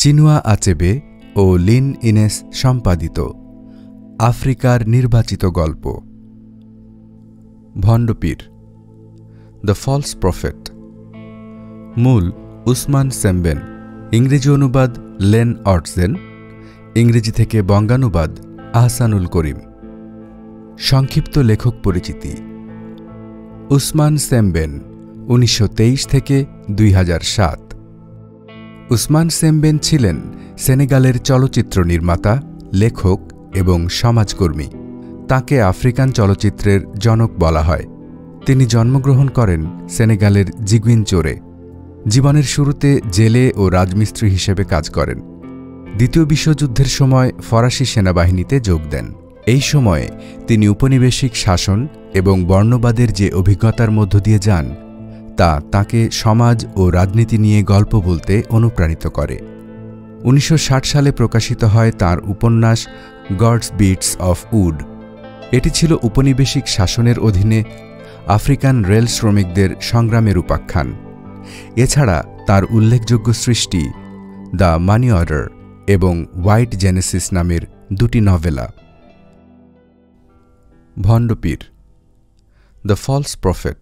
চিনুয়া আচেবে ও Lin ইনেস সম্পাদিত আফ্রিকার নির্বাচিত গল্প। ভণ্ডপীর, দ্য ফলস প্রফেট। মূল উসমান সেমবেন, ইংরেজি অনুবাদ লেন অর্টজেন, ইংরেজি থেকে বঙ্গানুবাদ আহসানুল করিম। সংক্ষিপ্ত লেখক পরিচিতি। উসমান সেমবেন, 1923 থেকে 2007। উসমান সেমবেন ছিলেন সেনেগালের চলচ্চিত্র নির্মাতা, লেখক এবং সমাজকর্মী। তাকে আফ্রিকান চলচ্চিত্রের জনক বলা হয়। তিনি জন্মগ্রহণ করেন সেনেগালের জিগুইনচোরে। জীবনের শুরুতে জেলে ও রাজমিস্ত্রি হিসেবে কাজ করেন। দ্বিতীয় বিশ্বযুদ্ধের সময় ফরাসি সেনাবাহিনীতে যোগ দেন। এই সময়ে তিনি উপনিবেশিক শাসন এবং বর্ণবাদের যে অভিজ্ঞতার মধ্য দিয়ে যান তা তাঁকে সমাজ ও রাজনীতি নিয়ে গল্প বলতে অনুপ্রাণিত করে। 1960 সালে প্রকাশিত হয় তাঁর উপন্যাস গডস বিটস অফ উড। এটি ছিল উপনিবেশিক শাসনের অধীনে আফ্রিকান রেল শ্রমিকদের সংগ্রামের উপাখ্যান। এছাড়া তাঁর উল্লেখযোগ্য সৃষ্টি দ্য মানি অর্ডার এবং হোয়াইট জেনেসিস নামের দুটি নভেলা। ভণ্ডপীর, দ্য ফলস প্রফেট।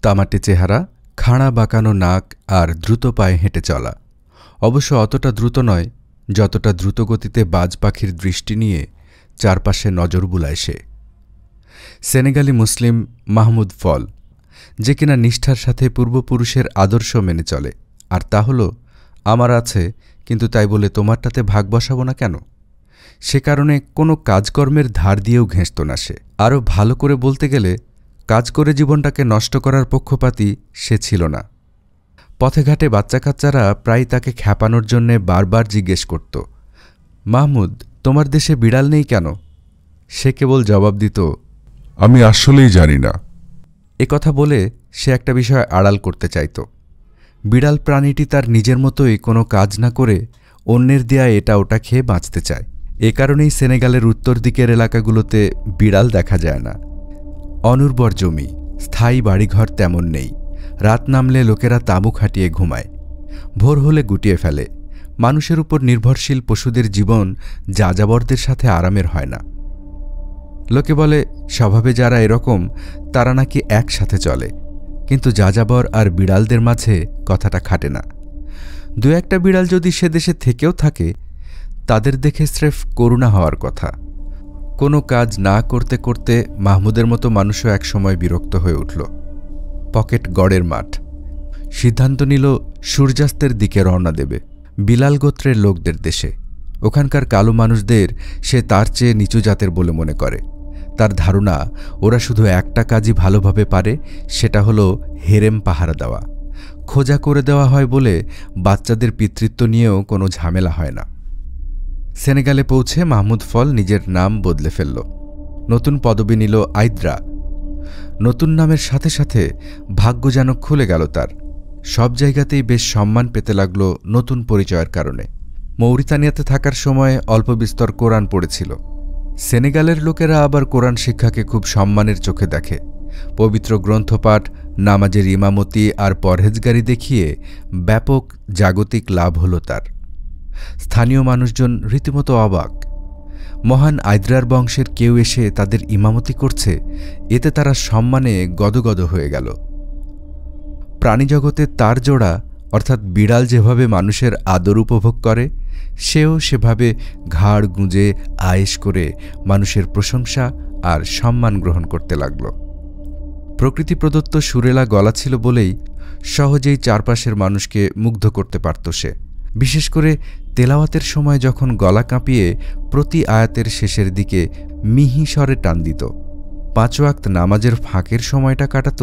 তামাটে চেহারা, খাড়া বাঁকানো নাক আর দ্রুত পায়ে হেঁটে চলা। অবশ্য অতটা দ্রুত নয় যতটা দ্রুতগতিতে বাজ পাখির দৃষ্টি নিয়ে চারপাশে নজর বুলায় সে। সেনেগালি মুসলিম মাহমুদ ফল, যে কিনা নিষ্ঠার সাথে পূর্বপুরুষের আদর্শ মেনে চলে, আর তা হল আমার আছে কিন্তু তাই বলে তোমারটাতে ভাগ বসাবো না কেন। সে কারণে কোনো কাজকর্মের ধার দিয়েও ঘেঁষত না সে। আরও ভালো করে বলতে গেলে কাজ করে জীবনটাকে নষ্ট করার পক্ষপাতী সে ছিল না। পথে ঘাটে বাচ্চা কাচ্চারা প্রায় তাকে খ্যাপানোর জন্যে বারবার জিজ্ঞেস করত, মাহমুদ, তোমার দেশে বিড়াল নেই কেন? সে কেবল জবাব দিত, আমি আসলেই জানি না। এ কথা বলে সে একটা বিষয় আড়াল করতে চাইত। বিড়াল প্রাণীটি তার নিজের মতোই কোনো কাজ না করে অন্যের দেয়া এটা ওটা খেয়ে বাঁচতে চায়। এ কারণেই সেনেগালের উত্তর দিকের এলাকাগুলোতে বিড়াল দেখা যায় না। অনুর্বর জমি, স্থায়ী বাড়িঘর তেমন নেই। রাত নামলে লোকেরা তাঁবু খাটিয়ে ঘুমায়, ভোর হলে গুটিয়ে ফেলে। মানুষের উপর নির্ভরশীল পশুদের জীবন যাযাবরদের সাথে আরামের হয় না। লোকে বলে স্বভাবে যারা এরকম তারা নাকি একসাথে চলে, কিন্তু যাযাবর আর বিড়ালদের মাঝে কথাটা খাটে না। দু একটা বিড়াল যদি সে দেশে থেকেও থাকে তাদের দেখে স্রেফ করুণা হওয়ার কথা। কোনো কাজ না করতে করতে মাহমুদের মতো মানুষও একসময় বিরক্ত হয়ে উঠল। পকেট গড়ের মাঠ। সিদ্ধান্ত নিল সূর্যাস্তের দিকে রওনা দেবে বিলাল গোত্রের লোকদের দেশে। ওখানকার কালো মানুষদের সে তার চেয়ে নিচু জাতের বলে মনে করে। তার ধারণা ওরা শুধু একটা কাজই ভালোভাবে পারে, সেটা হলো হেরেম পাহারা দেওয়া। খোঁজা করে দেওয়া হয় বলে বাচ্চাদের পিতৃত্ব নিয়েও কোনো ঝামেলা হয় না। সেনেগালে পৌঁছে মাহমুদ ফল নিজের নাম বদলে ফেলল। নতুন পদবি নিল আইদ্রা। নতুন নামের সাথে সাথে ভাগ্য যেন খুলে গেল তার। সব জায়গাতেই বেশ সম্মান পেতে লাগল নতুন পরিচয়ের কারণে। মৌরিতানিয়াতে থাকার সময় অল্প বিস্তর কোরআন পড়েছিল। সেনেগালের লোকেরা আবার কোরআন শিক্ষাকে খুব সম্মানের চোখে দেখে। পবিত্র গ্রন্থপাঠ, নামাজের ইমামতি আর পরহেজগারি দেখিয়ে ব্যাপক জাগতিক লাভ হল তার। স্থানীয় মানুষজন রীতিমতো অবাক। মহান আইদ্রার বংশের কেউ এসে তাদের ইমামতি করছে, এতে তারা সম্মানে গদগদ হয়ে গেল। প্রাণীজগতে তার জোড়া অর্থাৎ বিড়াল যেভাবে মানুষের আদর উপভোগ করে, সেও সেভাবে ঘাড় গুঁজে আয়েশ করে মানুষের প্রশংসা আর সম্মান গ্রহণ করতে লাগল। প্রকৃতি প্রদত্ত সুরেলা গলা ছিল বলেই সহজেই চারপাশের মানুষকে মুগ্ধ করতে পারত সে। বিশেষ করে তেলাওয়াতের সময় যখন গলা কাঁপিয়ে প্রতি আয়াতের শেষের দিকে মিহি স্বরে টান দিত। 5 ওয়াক্ত নামাজের ফাঁকের সময়টা কাটাত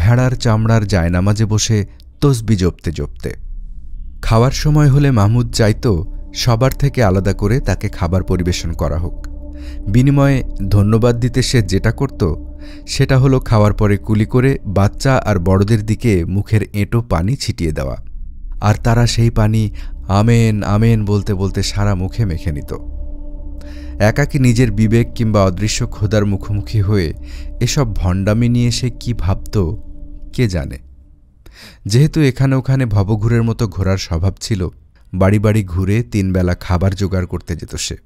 ভেড়ার চামড়ার জায়নামাজে বসে তসবি জপতে জপতে। খাওয়ার সময় হলে মাহমুদ চাইত সবার থেকে আলাদা করে তাকে খাবার পরিবেশন করা হোক। বিনিময়ে ধন্যবাদ দিতে সে যেটা করত সেটা হলো খাওয়ার পরে কুলি করে বাচ্চা আর বড়দের দিকে মুখের এঁটো পানি ছিটিয়ে দেওয়া, আর তারা সেই পানি আমেন আমেন বলতে বলতে সারা মুখে মেখে নিত। একাকী নিজের বিবেক কিংবা অদৃশ্য খোদার মুখোমুখি হয়ে এসব ভণ্ডামি নিয়ে সে কি ভাবত কে জানে। যেহেতু এখানে ওখানে ভবঘুরের মতো ঘোরার স্বভাব ছিল, বাড়ি বাড়ি ঘুরে 3 বেলা খাবার জোগাড় করতে যেত সে।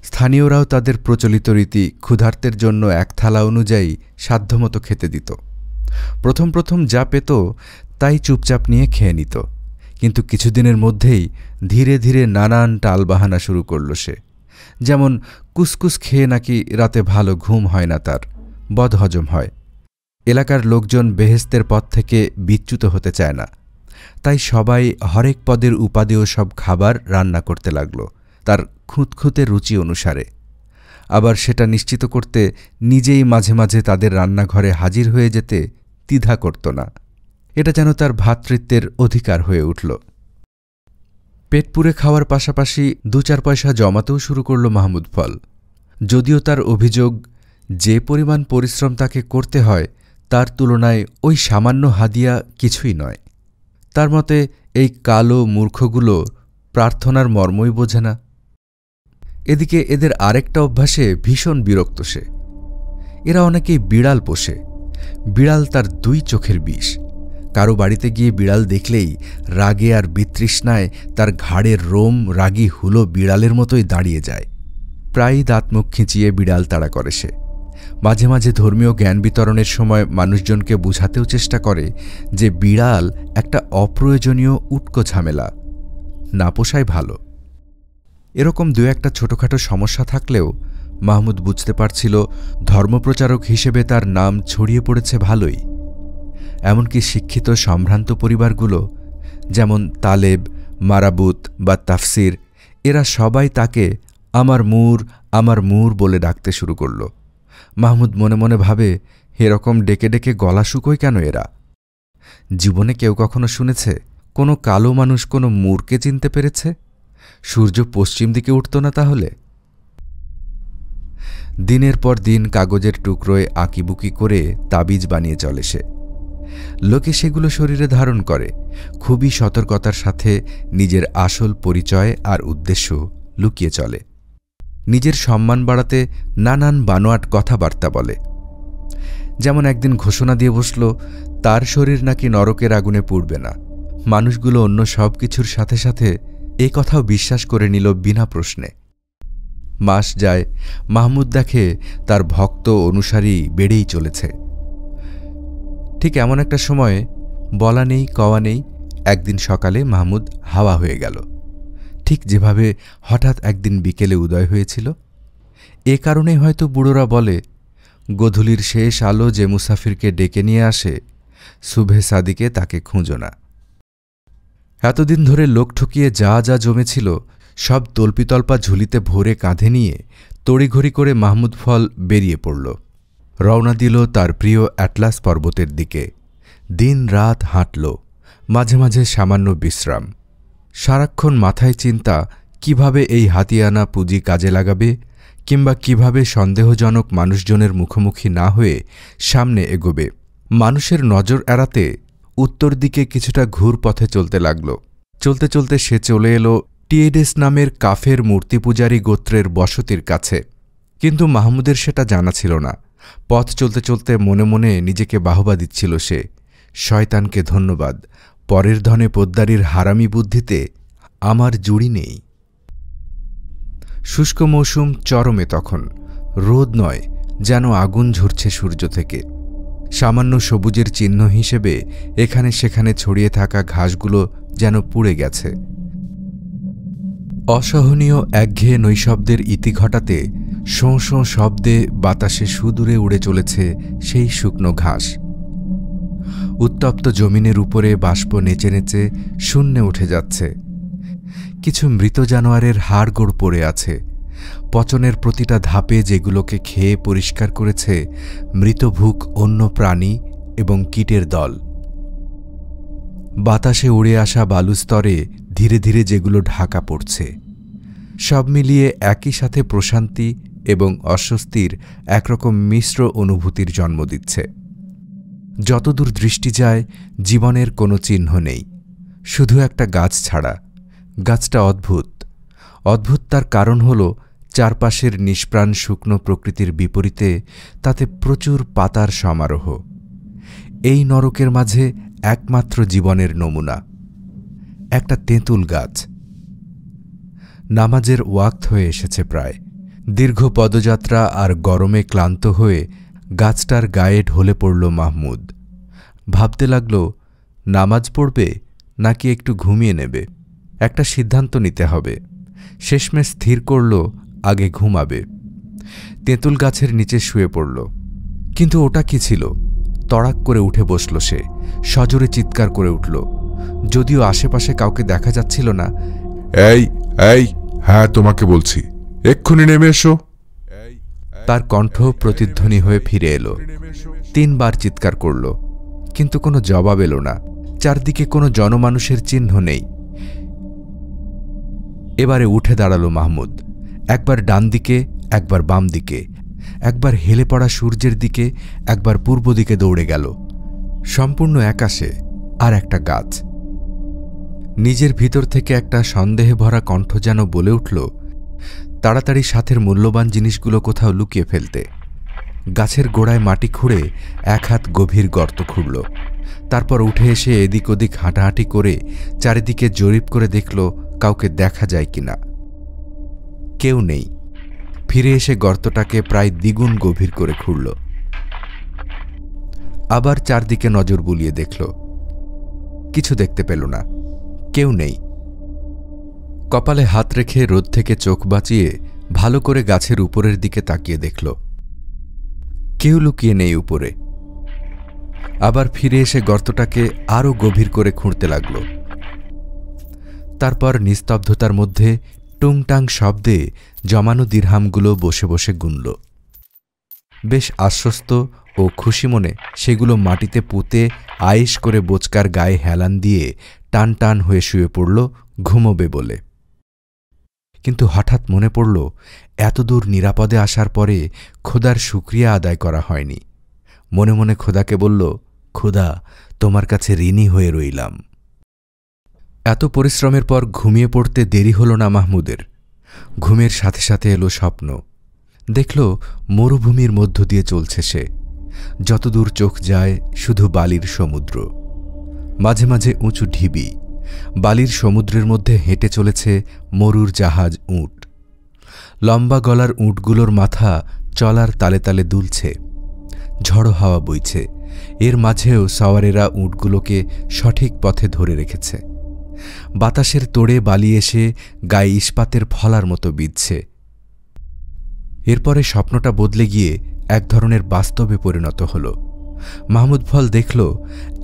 স্থানীয়রাও তাদের প্রচলিত রীতি ক্ষুধার্তের জন্য 1 থালা অনুযায়ী সাধ্যমতো খেতে দিত। প্রথম প্রথম যা পেত তাই চুপচাপ নিয়ে খেয়ে নিত, কিন্তু কিছুদিনের মধ্যেই ধীরে ধীরে নানান টালবাহানা শুরু করল সে। যেমন কুসকুস খেয়ে নাকি রাতে ভালো ঘুম হয় না, তার বদহজম হয়। এলাকার লোকজন বেহেস্তের পথ থেকে বিচ্যুত হতে চায় না, তাই সবাই হরেক পদের উপাদেয় সব খাবার রান্না করতে লাগল তার খুঁতখুঁতে রুচি অনুসারে। আবার সেটা নিশ্চিত করতে নিজেই মাঝে মাঝে তাদের রান্নাঘরে হাজির হয়ে যেতে দ্বিধা করত না। এটা যেন তার ভ্রাতৃত্বের অধিকার হয়ে উঠল। পেট পুরে খাওয়ার পাশাপাশি 2-4 পয়সা জমাতেও শুরু করল মাহমুদ ফল। যদিও তার অভিযোগ, যে পরিমাণ পরিশ্রম তাকে করতে হয় তার তুলনায় ওই সামান্য হাদিয়া কিছুই নয়। তার মতে এই কালো মূর্খগুলো প্রার্থনার মর্মই বোঝে না। এদিকে এদের আরেকটা অভ্যাসে ভীষণ বিরক্ত সে। এরা অনেকেই বিড়াল পোষে। বিড়াল তার 2 চোখের বিষ। কারো বাড়িতে গিয়ে বিড়াল দেখলেই রাগে আর বিতৃষ্ণায় তার ঘাড়ের রোম রাগী হুলো বিড়ালের মতোই দাঁড়িয়ে যায়। প্রায়ই দাঁত মুখ খিঁচিয়ে বিড়াল তাড়া করে সে। মাঝে মাঝে ধর্মীয় জ্ঞান বিতরণের সময় মানুষজনকে বুঝাতেও চেষ্টা করে যে বিড়াল একটা অপ্রয়োজনীয় উটকো ঝামেলা, না পোষাই ভালো। এরকম 2-1টা ছোটখাটো সমস্যা থাকলেও মাহমুদ বুঝতে পারছিল ধর্মপ্রচারক হিসেবে তার নাম ছড়িয়ে পড়েছে ভালোই। এমনকি শিক্ষিত সম্ভ্রান্ত পরিবারগুলো, যেমন তালেব, মারাবুত বা তাফসির, এরা সবাই তাকে আমার মূর বলে ডাকতে শুরু করল। মাহমুদ মনে মনে ভাবে, এরকম ডেকে ডেকে গলা শুকোয় কেন এরা? জীবনে কেউ কখনো শুনেছে কোনো কালো মানুষ কোনো মূরকে চিনতে পেরেছে? সূর্য পশ্চিম দিকে উঠত না তাহলে? দিনের পর দিন কাগজের টুকরোয় আঁকিবুকি করে তাবিজ বানিয়ে চলে সে। লোকে সেগুলো শরীরে ধারণ করে, খুবই সতর্কতার সাথে নিজের আসল পরিচয় আর উদ্দেশ্য লুকিয়ে চলে। নিজের সম্মান বাড়াতে নানান বানোয়াট কথাবার্তা বলে। যেমন একদিন ঘোষণা দিয়ে বসল তার শরীর নাকি নরকের আগুনে পুড়বে না। মানুষগুলো অন্য সব কিছুর সাথে সাথে এ কথাও বিশ্বাস করে নিল বিনা প্রশ্নে। মাস যায়, মাহমুদ দেখে তার ভক্ত অনুসারী বেড়েই চলেছে। ঠিক এমন একটা সময়ে, বলা নেই কওয়া নেই, একদিন সকালে মাহমুদ হাওয়া হয়ে গেল, ঠিক যেভাবে হঠাৎ একদিন বিকেলে উদয় হয়েছিল। এ কারণেই হয়তো বুড়োরা বলে, গোধূলির শেষ আলো যে মুসাফিরকে ডেকে নিয়ে আসে, সুবহে সাদিকে তাকে খুঁজো না। এতদিন ধরে লোক ঠকিয়ে যা যা জমেছিল সব তল্পিতল্পা ঝুলিতে ভরে কাঁধে নিয়ে তড়িঘড়ি করে মাহমুদ ফল বেরিয়ে পড়ল। রওনা দিল তার প্রিয় অ্যাটলাস পর্বতের দিকে। দিন রাত হাঁটল, মাঝে মাঝে সামান্য বিশ্রাম। সারাক্ষণ মাথায় চিন্তা কিভাবে এই হাতিয়ানা পুঁজি কাজে লাগাবে, কিংবা কিভাবে সন্দেহজনক মানুষজনের মুখোমুখি না হয়ে সামনে এগোবে। মানুষের নজর এড়াতে উত্তর দিকে কিছুটা ঘুর পথে চলতে লাগল। চলতে চলতে সে চলে এলো টিয়েডেস নামের কাফের মূর্তিপূজারী গোত্রের বসতির কাছে। কিন্তু মাহমুদের সেটা জানা ছিল না। পথ চলতে চলতে মনে মনে নিজেকে বাহবা দিচ্ছিল সে, শয়তানকে ধন্যবাদ, পরের ধনে পোদ্দারির হারামি বুদ্ধিতে আমার জুড়ি নেই। শুষ্ক মৌসুম চরমে তখন, রোদ নয়, যেন আগুন ঝরছে সূর্য থেকে। সামান্য সবুজের চিহ্ন হিসেবে এখানে সেখানে ছড়িয়ে থাকা ঘাসগুলো যেন পুড়ে গেছে। অসহনীয় একঘেয়ে নৈশব্দের ইতি ঘটাতে শোঁ শোঁ শব্দে বাতাসে সুদূরে উড়ে চলেছে সেই শুকনো ঘাস। উত্তপ্ত জমিনের উপরে বাষ্প নেচে নেচে শূন্যে উঠে যাচ্ছে। কিছু মৃত জানোয়ারের হাড়গোড় পড়ে আছে। পচনের প্রতিটা ধাপে যেগুলোকে খেয়ে পরিষ্কার করেছে মৃতভূক অন্য প্রাণী এবং কীটের দল। বাতাসে উড়ে আসা বালুস্তরে ধীরে ধীরে যেগুলো ঢাকা পড়ছে, সব মিলিয়ে একই সাথে প্রশান্তি এবং অস্বস্তির একরকম মিশ্র অনুভূতির জন্ম দিচ্ছে। যতদূর দৃষ্টি যায় জীবনের কোনো চিহ্ন নেই, শুধু একটা গাছ ছাড়া। গাছটা অদ্ভুত। অদ্ভুত তার কারণ হল চারপাশের নিষ্প্রাণ শুকনো প্রকৃতির বিপরীতে তাতে প্রচুর পাতার সমারোহ। এই নরকের মাঝে একমাত্র জীবনের নমুনা, একটা তেঁতুল গাছ। নামাজের ওয়াক্ত হয়ে এসেছে প্রায়। দীর্ঘ পদযাত্রা আর গরমে ক্লান্ত হয়ে গাছটার গায়ে ঢলে পড়ল মাহমুদ। ভাবতে লাগল, নামাজ পড়বে নাকি একটু ঘুমিয়ে নেবে। একটা সিদ্ধান্ত নিতে হবে। শেষমেশ স্থির করল আগে ঘুমাবে। তেঁতুল গাছের নিচে শুয়ে পড়ল। কিন্তু ওটা কি ছিল? তড়াক করে উঠে বসল সে, সজোরে চিৎকার করে উঠল। যদিও আশেপাশে কাউকে দেখা যাচ্ছিল না। এই এই, হ্যাঁ তোমাকে বলছি, এক্ষুনি নেমে এসো। তার কণ্ঠ প্রতিধ্বনি হয়ে ফিরে এলো। 3 বার চিৎকার করল, কিন্তু কোনো জবাব এলো না। চারদিকে কোনো জনমানুষের চিহ্ন নেই। এবারে উঠে দাঁড়ালো মাহমুদ। একবার ডান দিকে, একবার বাম দিকে, একবার হেলে পড়া সূর্যের দিকে, একবার পূর্ব দিকে দৌড়ে গেল। সম্পূর্ণ একাশে আর একটা গাছ। নিজের ভিতর থেকে একটা সন্দেহে ভরা কণ্ঠ যেন বলে উঠল, তাড়াতাড়ি সাথের মূল্যবান জিনিসগুলো কোথাও লুকিয়ে ফেলতে। গাছের গোড়ায় মাটি খুঁড়ে 1 হাত গভীর গর্ত খুঁড়ল। তারপর উঠে এসে এদিক ওদিক হাঁটাহাঁটি করে চারিদিকে জরিপ করে দেখল কাউকে দেখা যায় কিনা। কেউ নেই। ফিরে এসে গর্তটাকে প্রায় দ্বিগুণ গভীর করে খুঁড়ল। আবার চারদিকে নজর বুলিয়ে দেখল, কিছু দেখতে পেল না। কেউ নেই। কপালে হাত রেখে রোদ থেকে চোখ বাঁচিয়ে ভালো করে গাছের উপরের দিকে তাকিয়ে দেখল, কেউ লুকিয়ে নেই উপরে। আবার ফিরে এসে গর্তটাকে আরও গভীর করে খুঁড়তে লাগল। তারপর নিস্তব্ধতার মধ্যে টুংটাং শব্দে জমানো দিরহামগুলো বসে বসে গুনল। বেশ আশ্বস্ত ও খুশি মনে সেগুলো মাটিতে পুঁতে আয়েশ করে বোচকার গায়ে হেলান দিয়ে টান টান হয়ে শুয়ে পড়ল ঘুমোবে বলে। কিন্তু হঠাৎ মনে পড়ল, এতদূর নিরাপদে আসার পরে খোদার শুকরিয়া আদায় করা হয়নি। মনে মনে খোদাকে বলল, খোদা, তোমার কাছে ঋণী হয়ে রইলাম। এত পরিশ্রমের পর ঘুমিয়ে পড়তে দেরি হল না মাহমুদের। ঘুমের সাথে সাথে এলো স্বপ্ন। দেখল মরুভূমির মধ্য দিয়ে চলছে সে। যতদূর চোখ যায় শুধু বালির সমুদ্র, মাঝে মাঝে উঁচু ঢিবি। বালির সমুদ্রের মধ্যে হেঁটে চলেছে মরুর জাহাজ উট। লম্বা গলার উটগুলোর মাথা চলার তালে তালে দুলছে। ঝড়ো হাওয়া বইছে। এর মাঝেও সওয়ারেরা উটগুলোকে সঠিক পথে ধরে রেখেছে। বাতাসের তোড়ে বালি এসে গায়ে ইস্পাতের ফলার মতো বিঁধছে। এরপরে স্বপ্নটা বদলে গিয়ে এক ধরনের বাস্তবে পরিণত হল। মাহমুদ ফল দেখল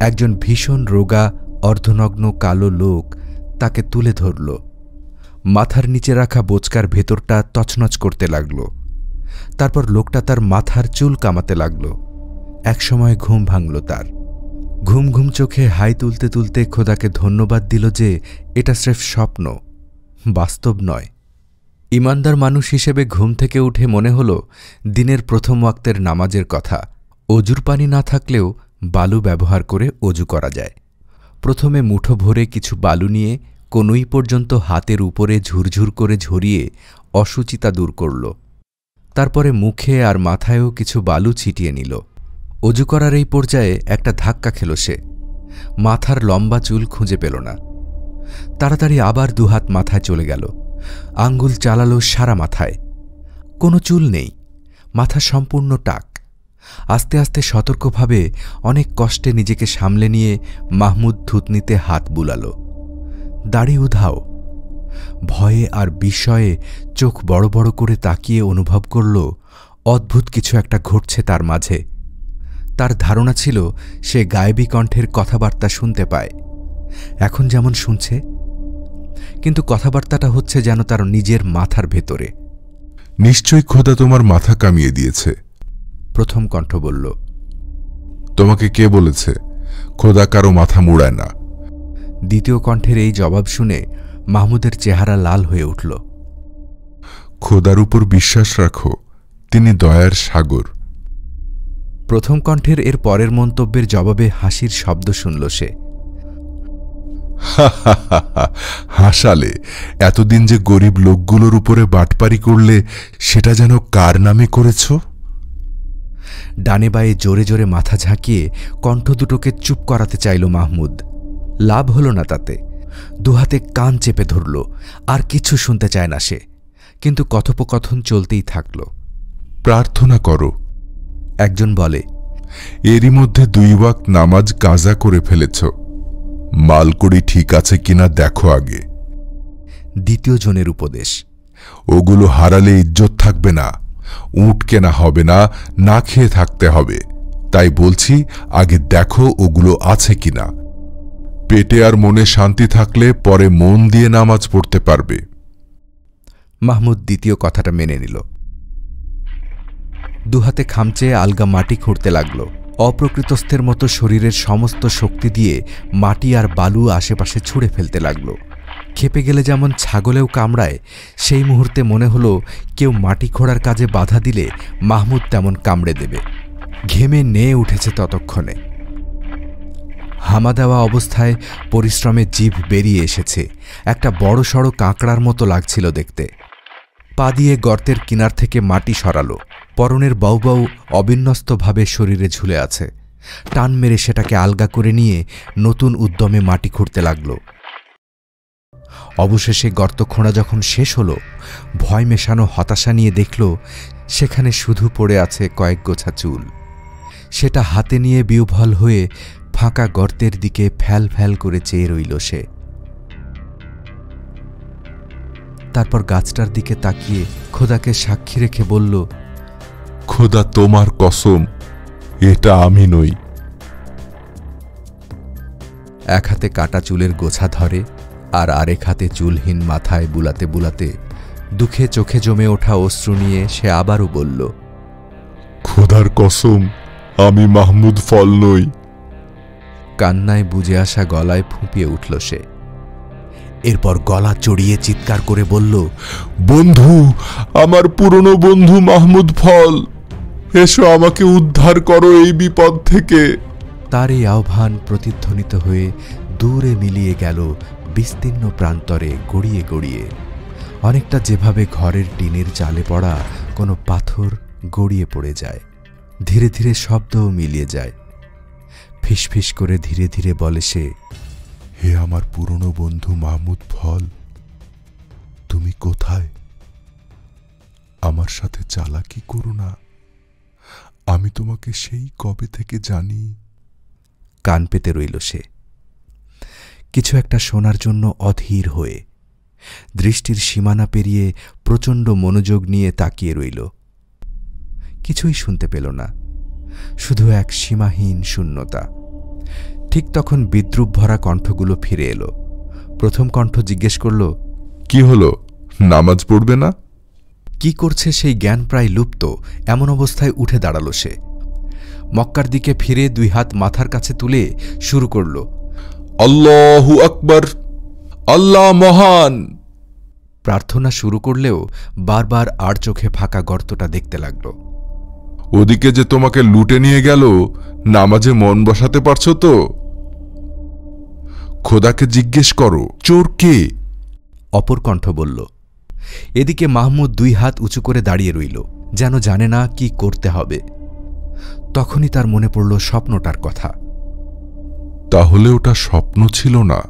একজন ভীষণ রোগা অর্ধনগ্ন কালো লোক তাকে তুলে ধরল। মাথার নিচে রাখা বোচকার ভেতরটা তছনছ করতে লাগল। তারপর লোকটা তার মাথার চুল কামাতে লাগল। একসময় ঘুম ভাঙল তার। ঘুম ঘুম চোখে হাই তুলতে তুলতে খোদাকে ধন্যবাদ দিল যে এটা স্রেফ স্বপ্ন, বাস্তব নয়। ইমানদার মানুষ হিসেবে ঘুম থেকে উঠে মনে হল দিনের প্রথম ওয়াক্তের নামাজের কথা। অজুর পানি না থাকলেও বালু ব্যবহার করে অজু করা যায়। প্রথমে মুঠো ভরে কিছু বালু নিয়ে কনুই পর্যন্ত হাতের উপরে ঝুরঝুর করে ঝরিয়ে অশুচিতা দূর করল। তারপরে মুখে আর মাথায়ও কিছু বালু ছিটিয়ে নিল। অজু করার এই পর্যায়ে একটা ধাক্কা খেল সে। মাথার লম্বা চুল খুঁজে পেল না। তাড়াতাড়ি আবার 2 হাত মাথায় চলে গেল। আঙ্গুল চালালো সারা মাথায়। কোনো চুল নেই, মাথা সম্পূর্ণ টাক। আস্তে আস্তে সতর্কভাবে অনেক কষ্টে নিজেকে সামলে নিয়ে মাহমুদ থুতনিতে হাত বুলাল। দাড়ি উধাও। ভয়ে আর বিস্ময়ে চোখ বড় বড় করে তাকিয়ে অনুভব করল অদ্ভুত কিছু একটা ঘটছে তার মাঝে। তার ধারণা ছিল সে গায়েবী কণ্ঠের কথাবার্তা শুনতে পায়, এখন যেমন শুনছে, কিন্তু কথাবার্তাটা হচ্ছে যেন তার নিজের মাথার ভেতরে। নিশ্চয়ই খোদা তোমার মাথা কামিয়ে দিয়েছে, প্রথম কণ্ঠ বলল। তোমাকে কে বলেছে খোদা কারো মাথা মুড়ায় না? দ্বিতীয় কণ্ঠের এই জবাব শুনে মাহমুদের চেহারা লাল হয়ে উঠল। খোদার উপর বিশ্বাস রাখো, তিনি দয়ার সাগর। প্রথম কণ্ঠের এর পরের মন্তব্যের জবাবে হাসির শব্দ শুনল সে। হাসালে, এতদিন যে গরিব লোকগুলোর উপরে বাটপারি করলে সেটা যেন কার নামে করেছ? ডানে বায়ে জোরে জোরে মাথা ঝাঁকিয়ে কণ্ঠ দুটোকে চুপ করাতে চাইল মাহমুদ। লাভ হল না তাতে। দুহাতে কান চেপে ধরল, আর কিছু শুনতে চায় না সে। কিন্তু কথোপকথন চলতেই থাকল। প্রার্থনা করো, একজন বলে। এরই মধ্যে 2 ওয়াক্ত নামাজ কাজা করে ফেলেছ, মালকড়ি ঠিক আছে কিনা দেখো আগে। দ্বিতীয় জনের উপদেশ। ওগুলো হারালে ইজ্জত থাকবে না, উট কেনা হবে না, না খেয়ে থাকতে হবে। তাই বলছি আগে দেখো ওগুলো আছে কিনা। পেটে আর মনে শান্তি থাকলে পরে মন দিয়ে নামাজ পড়তে পারবে। মাহমুদ দ্বিতীয় কথাটা মেনে নিল। দুহাতে খামচে আলগা মাটি খুঁড়তে লাগল। অপ্রকৃতস্থের মতো শরীরের সমস্ত শক্তি দিয়ে মাটি আর বালু আশেপাশে ছুঁড়ে ফেলতে লাগল। খেপে গেলে যেমন ছাগলেও কামড়ায়, সেই মুহূর্তে মনে হলো কেউ মাটি খোঁড়ার কাজে বাধা দিলে মাহমুদ তেমন কামড়ে দেবে। ঘেমে নেয়ে উঠেছে ততক্ষণে। হামা দেওয়া অবস্থায় পরিশ্রমে জিভ বেরিয়ে এসেছে। একটা বড়সড় কাঁকড়ার মতো লাগছিল দেখতে। পা দিয়ে গর্তের কিনার থেকে মাটি সরালো। পরনের বাউবাউ অবিন্যস্তভাবে শরীরে ঝুলে আছে। টান মেরে সেটাকে আলগা করে নিয়ে নতুন উদ্যমে মাটি খুঁড়তে লাগল। অবশেষে গর্ত খোঁড়া যখন শেষ হল, ভয় মেশানো হতাশা নিয়ে দেখল সেখানে শুধু পড়ে আছে কয়েক গোছা চুল। সেটা হাতে নিয়ে বিহ্বল হয়ে ফাঁকা গর্তের দিকে ফ্যাল ফ্যাল করে চেয়ে রইল সে। তারপর গাছটার দিকে তাকিয়ে খোদাকে সাক্ষী রেখে বলল, খোদা তোমার কসম, এটা আমি নই। এক হাতে কাটা চুলের গোছা ধরে আর আরেক হাতে চুলহীন মাথায় বুলাতে বুলাতে দুঃখে চোখে জমে ওঠা অশ্রু নিয়ে সে আবারও বলল, খোদার কসম, আমি মাহমুদ ফল নই। কান্নায় বুজে আসা গলায় ফুঁপিয়ে উঠল সে। এরপর গলা চড়িয়ে চিৎকার করে বলল, বন্ধু, আমার পুরনো বন্ধু মাহমুদ ফল, এসো আমাকে উদ্ধার করো এই বিপদ থেকে। তার এই আহ্বান প্রতিধ্বনিত হয়ে দূরে মিলিয়ে গেল বিস্তীর্ণ প্রান্তরে গড়িয়ে গড়িয়ে, অনেকটা যেভাবে ঘরের টিনের চালে পড়া কোনো পাথর গড়িয়ে পড়ে যায়। ধীরে ধীরে শব্দও মিলিয়ে যায়। ফিসফিস করে ধীরে ধীরে বলে সে, হে আমার পুরনো বন্ধু মাহমুদ ফল, তুমি কোথায়? আমার সাথে চালাকি করো না, আমি তোমাকে সেই কবে থেকে জানি। কান পেতে রইল সে, কিছু একটা শোনার জন্য অধীর হয়ে। দৃষ্টির সীমানা পেরিয়ে প্রচণ্ড মনোযোগ নিয়ে তাকিয়ে রইল। কিছুই শুনতে পেল না, শুধু এক সীমাহীন শূন্যতা। ঠিক তখন বিদ্রুপ ভরা কণ্ঠগুলো ফিরে এলো। প্রথম কণ্ঠ জিজ্ঞেস করল, কি হলো, নামাজ পড়বে না? কি করছে সেই জ্ঞান প্রায় লুপ্ত। এমন অবস্থায় উঠে দাঁড়াল সে। মক্কার দিকে ফিরে 2 হাত মাথার কাছে তুলে শুরু করল, আল্লাহু আকবার, আল্লাহ মহান। প্রার্থনা শুরু করলেও বারবার আর চোখে ফাঁকা গর্তটা দেখতে লাগল। ওদিকে যে তোমাকে লুটে নিয়ে গেল, নামাজে মন বসাতে পারছো তো? খোদাকে জিজ্ঞেস করো, চোর কে? অপর কণ্ঠ বলল। এদিকে মাহমুদ 2 হাত উঁচু করে দাঁড়িয়ে রইল, যেন জানে না কি করতে হবে। তখনই তার মনে পড়ল স্বপ্নটার কথা। তাহলে ওটা স্বপ্ন ছিল না,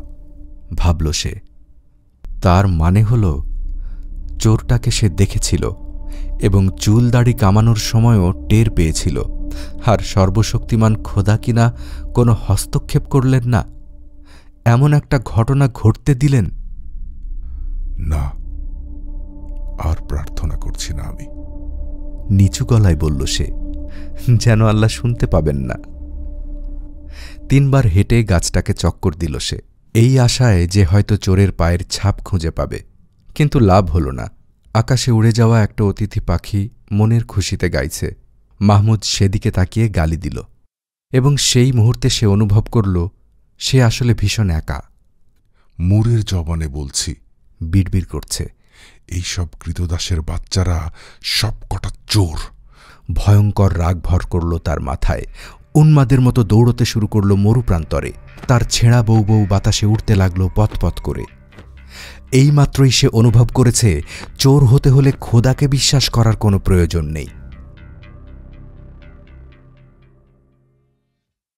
ভাবল সে। তার মানে হল চোরটাকে সে দেখেছিল এবং চুল দাড়ি কামানোর সময়ও টের পেয়েছিল। আর সর্বশক্তিমান খোদা কিনা কোনো হস্তক্ষেপ করলেন না, এমন একটা ঘটনা ঘটতে দিলেন না। আর প্রার্থনা করছি না আমি, নিচু গলায় বলল সে, যেন আল্লাহ শুনতে পাবেন না। 3 বার হেঁটে গাছটাকে চক্কর দিল সে, এই আশায় যে হয়তো চোরের পায়ের ছাপ খুঁজে পাবে। কিন্তু লাভ হল না। আকাশে উড়ে যাওয়া একটা অতিথি পাখি মনের খুশিতে গাইছে। মাহমুদ সেদিকে তাকিয়ে গালি দিল এবং সেই মুহূর্তে সে অনুভব করল সে আসলে ভীষণ একা। মুরের জবানে বলছি, বিড়বিড় করছে, এইসব কৃতদাসের বাচ্চারা সব কটা চোর। ভয়ঙ্কর রাগ ভর করল তার মাথায়। উন্মাদের মতো দৌড়তে শুরু করল মরুপ্রান্তরে। তার ছেঁড়া বউ বউ বাতাসে উঠতে লাগল পথ করে। এইমাত্রই সে অনুভব করেছে চোর হতে হলে খোদাকে বিশ্বাস করার কোনো প্রয়োজন নেই।